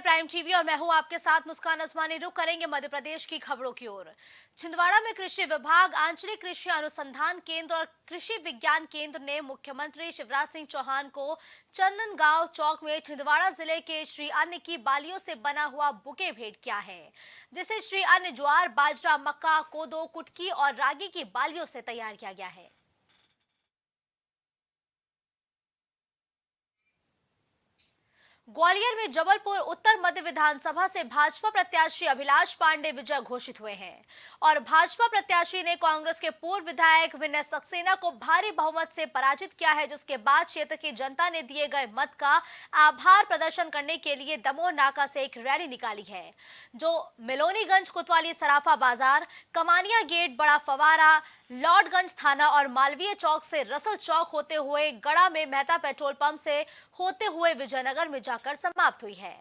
Prime TV और मैं हूं आपके साथ मुस्कान असमानी। रुक करेंगे मध्य प्रदेश की खबरों की ओर। छिंदवाड़ा में कृषि विभाग, आंचलिक कृषि अनुसंधान केंद्र और कृषि विज्ञान केंद्र ने मुख्यमंत्री शिवराज सिंह चौहान को चंदनगांव चौक में छिंदवाड़ा जिले के श्री अन्न की बालियों से बना हुआ बुके भेंट किया है, जिसे श्री अन्न ज्वार, बाजरा, मक्का, कोदो, कुटकी और रागी की बालियों से तैयार किया गया है। ग्वालियर में जबलपुर उत्तर मध्य विधानसभा से भाजपा प्रत्याशी अभिलाष पांडे विजय घोषित हुए हैं और भाजपा प्रत्याशी ने कांग्रेस के पूर्व विधायक विनय सक्सेना को भारी बहुमत से पराजित किया है, जिसके बाद क्षेत्र की जनता ने दिए गए मत का आभार प्रदर्शन करने के लिए दमोह नाका से एक रैली निकाली है, जो मेलोनीगंज, कोतवाली, सराफा बाजार, कमानिया गेट, बड़ा फवारा, लॉर्डगंज थाना और मालवीय चौक से रसल चौक होते हुए गड़ा में मेहता पेट्रोल पंप से होते हुए विजयनगर में जाकर समाप्त हुई है।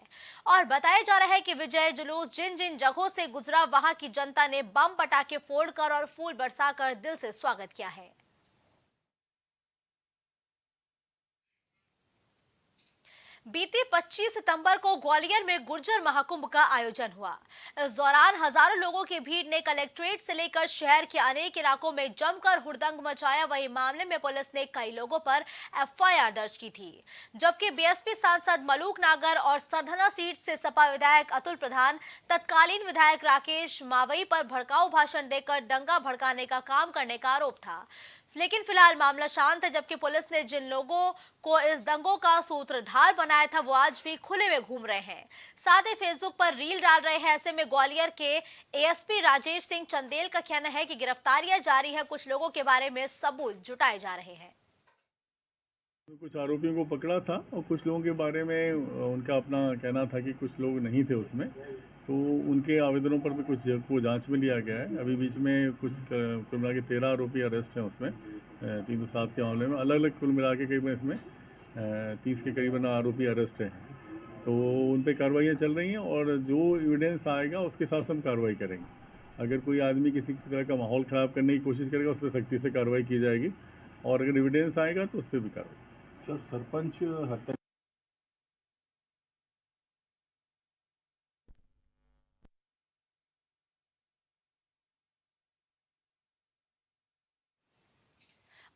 और बताया जा रहा है कि विजय जुलूस जिन जिन जगहों से गुजरा, वहां की जनता ने बम पटाखे फोड़कर और फूल बरसाकर दिल से स्वागत किया है। बीती 25 सितंबर को ग्वालियर में गुर्जर महाकुंभ का आयोजन हुआ। इस दौरान हजारों लोगों की भीड़ ने कलेक्ट्रेट से लेकर शहर के अनेक इलाकों में जमकर हुड़दंग मचाया। वहीं मामले में पुलिस ने कई लोगों पर एफआईआर दर्ज की थी, जबकि बीएसपी सांसद मलूक नागर और सरधना सीट से सपा विधायक अतुल प्रधान, तत्कालीन विधायक राकेश मावई पर भड़काऊ भाषण देकर दंगा भड़काने का काम करने का आरोप था। लेकिन फिलहाल मामला शांत है, जबकि पुलिस ने जिन लोगों को इस दंगों का सूत्रधार बनाया था वो आज भी खुले में घूम रहे हैं, साथ ही फेसबुक पर रील डाल रहे हैं। ऐसे में ग्वालियर के एएसपी राजेश सिंह चंदेल का कहना है कि गिरफ्तारियां जारी है, कुछ लोगों के बारे में सबूत जुटाए जा रहे हैं। कुछ आरोपियों को पकड़ा था और कुछ लोगों के बारे में उनका अपना कहना था कि कुछ लोग नहीं थे उसमें, तो उनके आवेदनों पर भी कुछ को जांच में लिया गया है। अभी बीच में कुछ कुल मिला के 13 आरोपी अरेस्ट हैं उसमें 307 के मामले में। अलग अलग कुल मिला के करीबन इसमें 30 के करीबन आरोपी अरेस्ट हैं, तो उन पर कार्रवाइयाँ चल रही हैं और जो एविडेंस आएगा उसके साथ हम कार्रवाई करेंगे। अगर कोई आदमी किसी तरह का माहौल ख़राब करने की कोशिश करेगा उस पर सख्ती से कार्रवाई की जाएगी और अगर एविडेंस आएगा तो उस पर भी कार्रवाई। सर, सरपंच हत्या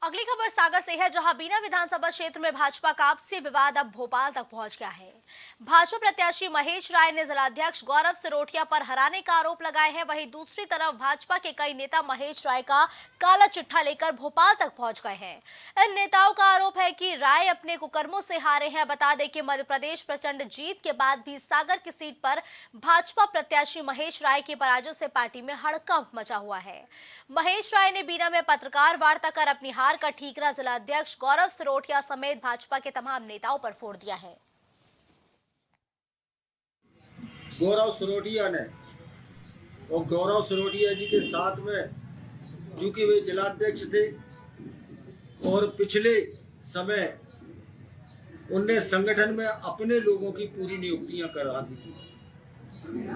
अगली खबर सागर से है, जहां बीना विधानसभा क्षेत्र में भाजपा का आपसी विवाद अब भोपाल तक पहुंच गया है। भाजपा प्रत्याशी महेश राय ने जिलाध्यक्ष गौरव सिरोठिया पर हराने का आरोप लगाया है। वहीं दूसरी तरफ भाजपा के कई नेता महेश राय का काला चिट्ठा लेकर भोपाल तक पहुंच गए हैं। इन नेताओं का आरोप है कि राय अपने कुकर्मों से हारे हैं। बता दें कि मध्य प्रदेश प्रचंड जीत के बाद भी सागर की सीट पर भाजपा प्रत्याशी महेश राय की पराजय से पार्टी में हड़कंप मचा हुआ है। महेश राय ने बीना में पत्रकार वार्ता कर अपनी हार का ठीकरा जिलाध्यक्ष गौरव सिरोठिया समेत भाजपा के तमाम नेताओं पर फोड़ दिया है। गौरव सिरोठिया ने और गौरव सिरोठिया जी के साथ में, चूंकि वे जिलाध्यक्ष थे और पिछले समय उनने संगठन में अपने लोगों की पूरी नियुक्तियां करा दी थी।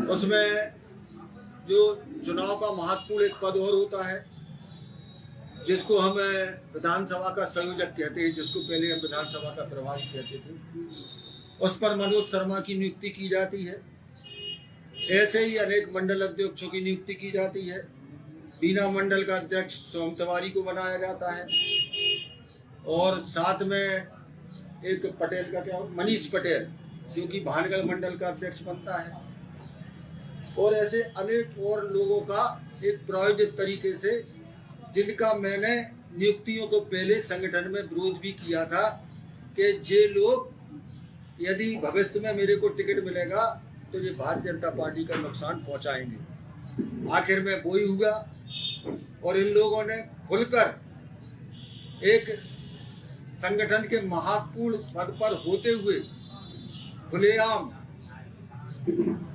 उसमें जो चुनाव का महत्वपूर्ण एक पद और होता है जिसको हम विधानसभा का संयोजक कहते हैं, जिसको पहले हम विधानसभा का प्रभारी कहते थे, उस पर मनोज शर्मा की नियुक्ति की जाती है। ऐसे ही अनेक मंडल अध्यक्षों की नियुक्ति की जाती है। बीना मंडल का अध्यक्ष सोम तिवारी को बनाया जाता है और साथ में एक पटेल का क्या, मनीष पटेल, जो कि भानगढ़ मंडल का अध्यक्ष बनता है। और ऐसे अनेक और लोगों का एक प्रायोजित तरीके से, जिनका मैंने नियुक्तियों को पहले संगठन में विरोध भी किया था कि ये लोग यदि भविष्य में मेरे को टिकट मिलेगा तो ये भारतीय जनता पार्टी का नुकसान पहुंचाएंगे। आखिर में वही हुआ और इन लोगों ने खुलकर एक संगठन के महत्वपूर्ण पद पर होते हुए खुलेआम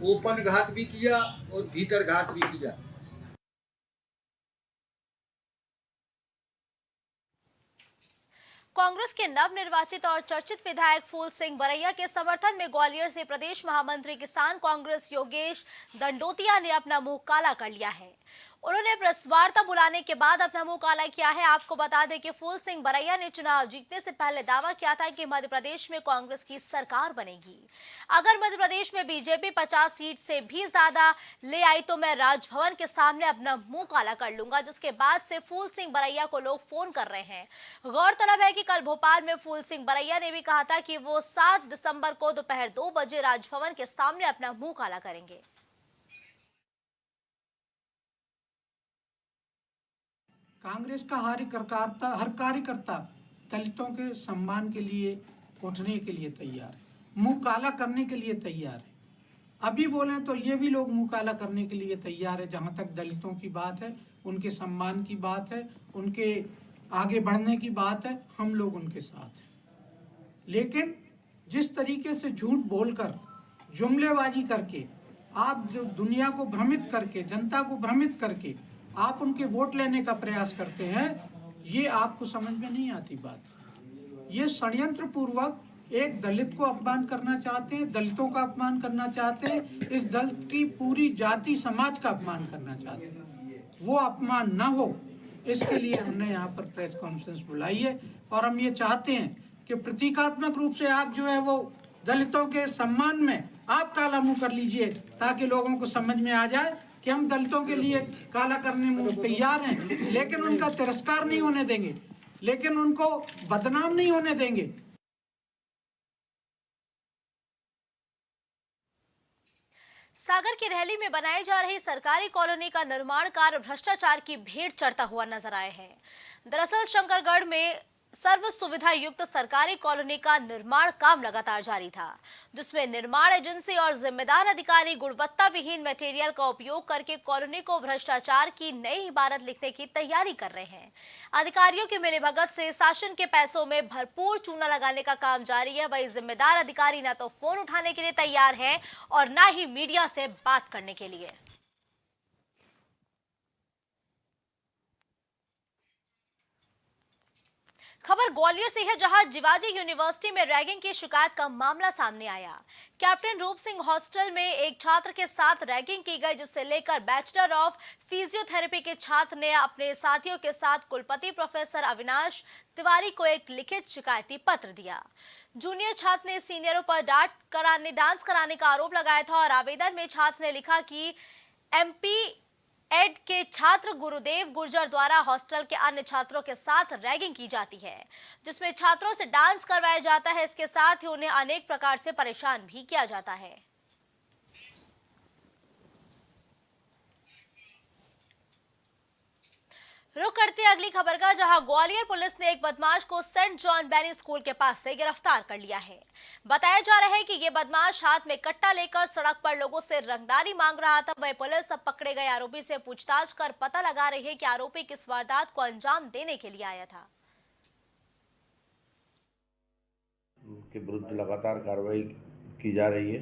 ओपन घात भी किया और भीतर घात भी किया। कांग्रेस के नवनिर्वाचित और चर्चित विधायक फूल सिंह बरैया के समर्थन में ग्वालियर से प्रदेश महामंत्री किसान कांग्रेस योगेश दंडोतिया ने अपना मुंह काला कर लिया है। उन्होंने प्रेस वार्ता बुलाने के बाद अपना मुंह काला किया है। आपको बता दें कि फूल सिंह बरैया ने चुनाव जीतने से पहले दावा किया था कि मध्य प्रदेश में कांग्रेस की सरकार बनेगी। अगर मध्य प्रदेश में बीजेपी 50 सीट से भी ज्यादा ले आई तो मैं राजभवन के सामने अपना मुंह काला कर लूंगा, जिसके बाद से फूल सिंह बरैया को लोग फोन कर रहे हैं। गौरतलब है कि कल भोपाल में फूल सिंह बरैया ने भी कहा था कि वो 7 दिसंबर को दोपहर 2 बजे राजभवन के सामने अपना मुंह काला करेंगे। कांग्रेस का हर कार्यकर्ता दलितों के सम्मान के लिए उठने के लिए तैयार है, मुंह काला करने के लिए तैयार है। अभी बोले तो ये भी लोग मुंह काला करने के लिए तैयार है। जहां तक दलितों की बात है, उनके सम्मान की बात है, उनके आगे बढ़ने की बात है, हम लोग उनके साथ हैं। लेकिन जिस तरीके से झूठ बोलकर, जुमलेबाजी करके, आप जो दुनिया को भ्रमित करके, जनता को भ्रमित करके आप उनके वोट लेने का प्रयास करते हैं, ये आपको समझ में नहीं आती बात। ये षड्यंत्र पूर्वक एक दलित को अपमान करना चाहते हैं, दलितों का अपमान करना चाहते हैं, इस दलित की पूरी जाति समाज का अपमान करना चाहते हैं। वो अपमान ना हो, इसके लिए हमने यहाँ पर प्रेस कॉन्फ्रेंस बुलाई है। और हम ये चाहते हैं कि प्रतीकात्मक रूप से आप जो है वो दलितों के सम्मान में आप काला मुंह कर लीजिए, ताकि लोगों को समझ में आ जाए कि हम दलितों के लिए काला करने में तैयार हैं, लेकिन उनका तिरस्कार नहीं होने देंगे, लेकिन उनको बदनाम नहीं होने देंगे। सागर की रहली में बनाई जा रही सरकारी कॉलोनी का निर्माण कार्य भ्रष्टाचार की भेंट चढ़ता हुआ नजर आए हैं। दरअसल शंकरगढ़ में सर्व सुविधा युक्त सरकारी कॉलोनी का निर्माण काम लगातार जारी था, जिसमें निर्माण एजेंसी और जिम्मेदार अधिकारी गुणवत्ता विहीन मटेरियल का उपयोग करके कॉलोनी को भ्रष्टाचार की नई इबारत लिखने की तैयारी कर रहे हैं। अधिकारियों की मिलीभगत से शासन के पैसों में भरपूर चूना लगाने का काम जारी है। वही जिम्मेदार अधिकारी न तो फोन उठाने के लिए तैयार है और न ही मीडिया से बात करने के लिए। खबर ग्वालियर से है, जहां जिवाजी यूनिवर्सिटी में रैगिंग की शिकायत का मामला सामने आया। कैप्टन रूप सिंह हॉस्टल में एक छात्र के साथ रैगिंग की गई, जिससे लेकर बैचलर ऑफ फिजियोथेरेपी के छात्र ने अपने साथियों के साथ कुलपति प्रोफेसर अविनाश तिवारी को एक लिखित शिकायती पत्र दिया। जूनियर छात्र ने सीनियरों पर डांस कराने का आरोप लगाया था और आवेदन में छात्र ने लिखा कि MP एड के छात्र गुरुदेव गुर्जर द्वारा हॉस्टल के अन्य छात्रों के साथ रैगिंग की जाती है, जिसमें छात्रों से डांस करवाया जाता है। इसके साथ ही उन्हें अनेक प्रकार से परेशान भी किया जाता है। रुक करते हैं अगली खबर का, जहां ग्वालियर पुलिस ने एक बदमाश को सेंट जॉन बैनी स्कूल के पास से गिरफ्तार कर लिया है। बताया जा रहा है कि यह बदमाश हाथ में कट्टा लेकर सड़क पर लोगों से रंगदारी मांग रहा था। वह पुलिस अब पकड़े गए आरोपी से पूछताछ कर पता लगा रही है कि आरोपी किस वारदात को अंजाम देने के लिए आया था। के विरुद्ध लगातार कार्रवाई की जा रही है।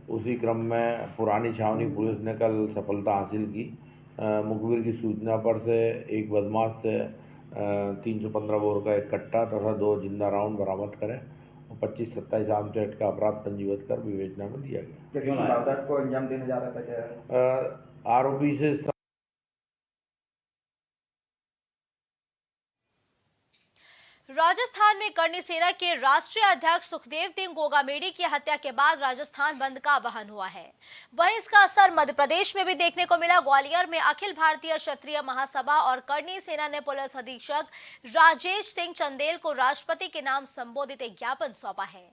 उसी क्रम में पुरानी छावनी पुलिस ने कल सफलता हासिल की। मुखबिर की सूचना पर से एक बदमाश से 315 बोर का एक कट्टा तथा 2 जिंदा राउंड बरामद करें और 25-27 आर्म्स एक्ट का अपराध पंजीबद्ध कर विवेचना में दिया गया। वारदात को अंजाम देने जा रहा था क्या? आरोपी से राजस्थान में करनी सेना के राष्ट्रीय अध्यक्ष सुखदेव सिंह गोगामेडी की हत्या के बाद राजस्थान बंद का आह्वान हुआ है। वहीं इसका असर मध्य प्रदेश में भी देखने को मिला। ग्वालियर में अखिल भारतीय क्षत्रिय महासभा और करनी सेना ने पुलिस अधीक्षक राजेश सिंह चंदेल को राष्ट्रपति के नाम संबोधित एक ज्ञापन सौंपा है।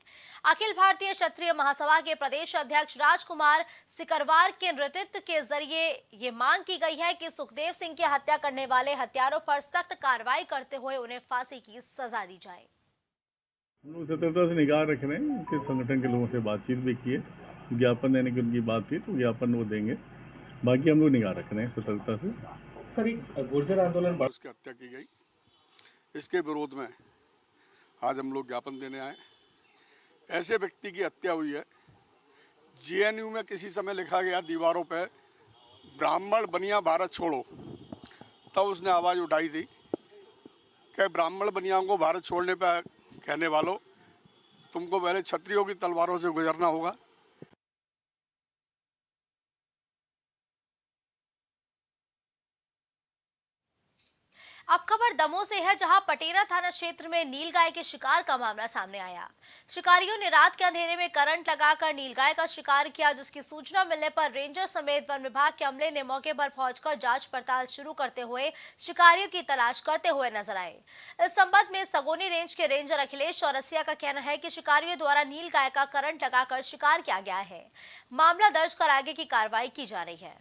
अखिल भारतीय क्षत्रिय महासभा के प्रदेश अध्यक्ष राजकुमार सिकरवार के नेतृत्व के जरिए ये मांग की गई है कि सुखदेव सिंह की हत्या करने वाले हत्यारों पर सख्त कार्रवाई करते हुए उन्हें फांसी की सजा दी जाए। हम लोग सतर्कता से निगाह रख रहे हैं। उनके संगठन के लोगों से बातचीत भी की है, ज्ञापन देने की उनकी बात थी तो ज्ञापन वो देंगे। बाकी हम लोग निगाह रख रहे हैं सतर्कता से। सर, गुर्जर आंदोलन उसकी हत्या की गई, इसके विरोध में आज हम लोग ज्ञापन देने आए। ऐसे व्यक्ति की हत्या हुई है। JNU में किसी समय लिखा गया दीवारों पे ब्राह्मण बनिया भारत छोड़ो, तब उसने आवाज़ उठाई थी कि ब्राह्मण बनियाओं को भारत छोड़ने पर कहने वालों, तुमको पहले क्षत्रियों की तलवारों से गुजरना होगा। अब खबर दमोह से है, जहां पटेरा थाना क्षेत्र में नीलगाय के शिकार का मामला सामने आया। शिकारियों ने रात के अंधेरे में करंट लगाकर नीलगाय का शिकार किया, जिसकी सूचना मिलने पर रेंजर समेत वन विभाग के अमले ने मौके पर पहुंचकर जांच पड़ताल शुरू करते हुए शिकारियों की तलाश करते हुए नजर आए। इस संबंध में सगोनी रेंज के रेंजर अखिलेश चौरसिया का कहना है कि शिकारियों द्वारा नीलगाय का करंट लगाकर शिकार किया गया है। मामला दर्ज कर आगे की कार्रवाई की जा रही है।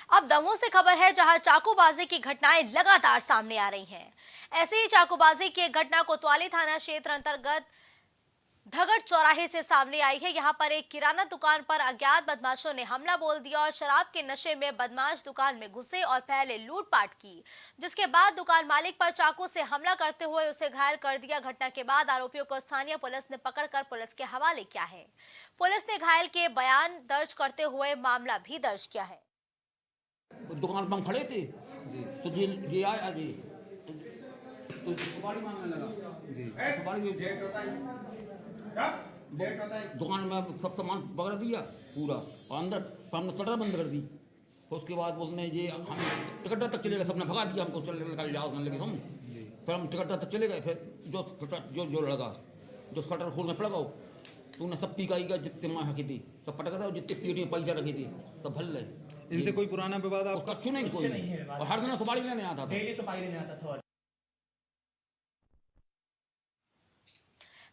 अब दमोह से खबर है, जहां चाकूबाजी की घटनाएं लगातार सामने आ रही हैं। ऐसे ही चाकूबाजी की एक घटना कोतवाली थाना क्षेत्र अंतर्गत धगड़ चौराहे से सामने आई है। यहां पर एक किराना दुकान पर अज्ञात बदमाशों ने हमला बोल दिया और शराब के नशे में बदमाश दुकान में घुसे और पहले लूटपाट की, जिसके बाद दुकान मालिक पर चाकू से हमला करते हुए उसे घायल कर दिया। घटना के बाद आरोपियों को स्थानीय पुलिस ने पकड़कर पुलिस के हवाले किया है। पुलिस ने घायल के बयान दर्ज करते हुए मामला भी दर्ज किया है। दुकान पर हम खड़े थे तो ये आया जी तो सुपारी मांगने लगा जी। सुपारी दुकान में सब सामान पकड़ दिया पूरा और अंदर हमने शटर बंद कर दी। उसके बाद उसने ये हम टिकट तक चले गए, सबने भगा दिया हमको, चल निकल जाओ लेकिन हम फिर हम टिकट तक चले गए। फिर जो लगा जो शटर खोलने पड़ गया तो उन्हें सब पीका जितने माँ रखी थी सब पटका था, जितने पेटी में पैसा रखी थी सब भल रहे। इनसे कोई पुराना विवाद आपका? कुछ नहीं, कोई नहीं। और हर दिन सुपारी लेने आता था, डेली सुपारी लेने आता था।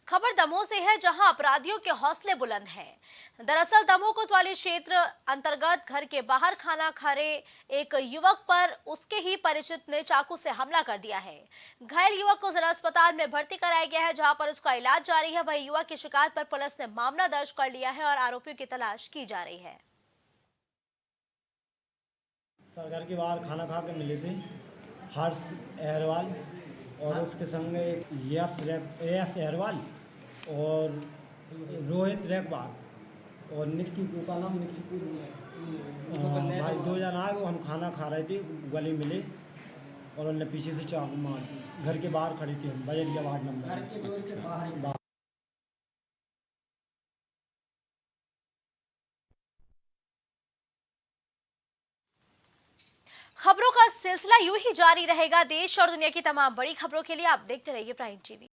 खबर दमोह से है, जहां अपराधियों के हौसले बुलंद हैं। दरअसल दमोह कोतवाली क्षेत्र अंतर्गत घर के बाहर खाना खा रहे एक युवक पर उसके ही परिचित ने चाकू से हमला कर दिया है। घायल युवक को जिला अस्पताल में भर्ती कराया गया है, जहां पर उसका इलाज जारी है। वहीं युवक की शिकायत पर पुलिस ने मामला दर्ज कर लिया है और आरोपियों की तलाश की जा रही है। घर के बाहर खाना खा के मिले थे हर्ष अहरवाल और उसके संग यश अहरवाल और रोहित रेखवाल और निक्की का नाम निक्की भाई, 2 जन आए। वो हम खाना खा रहे थे, गले मिले और उन्होंने पीछे से चाकू मार दी। घर के बाहर खड़े थे हम, बजरिया वार्ड नंबर। खबरों का सिलसिला यूं ही जारी रहेगा। देश और दुनिया की तमाम बड़ी खबरों के लिए आप देखते रहिए प्राइम टीवी।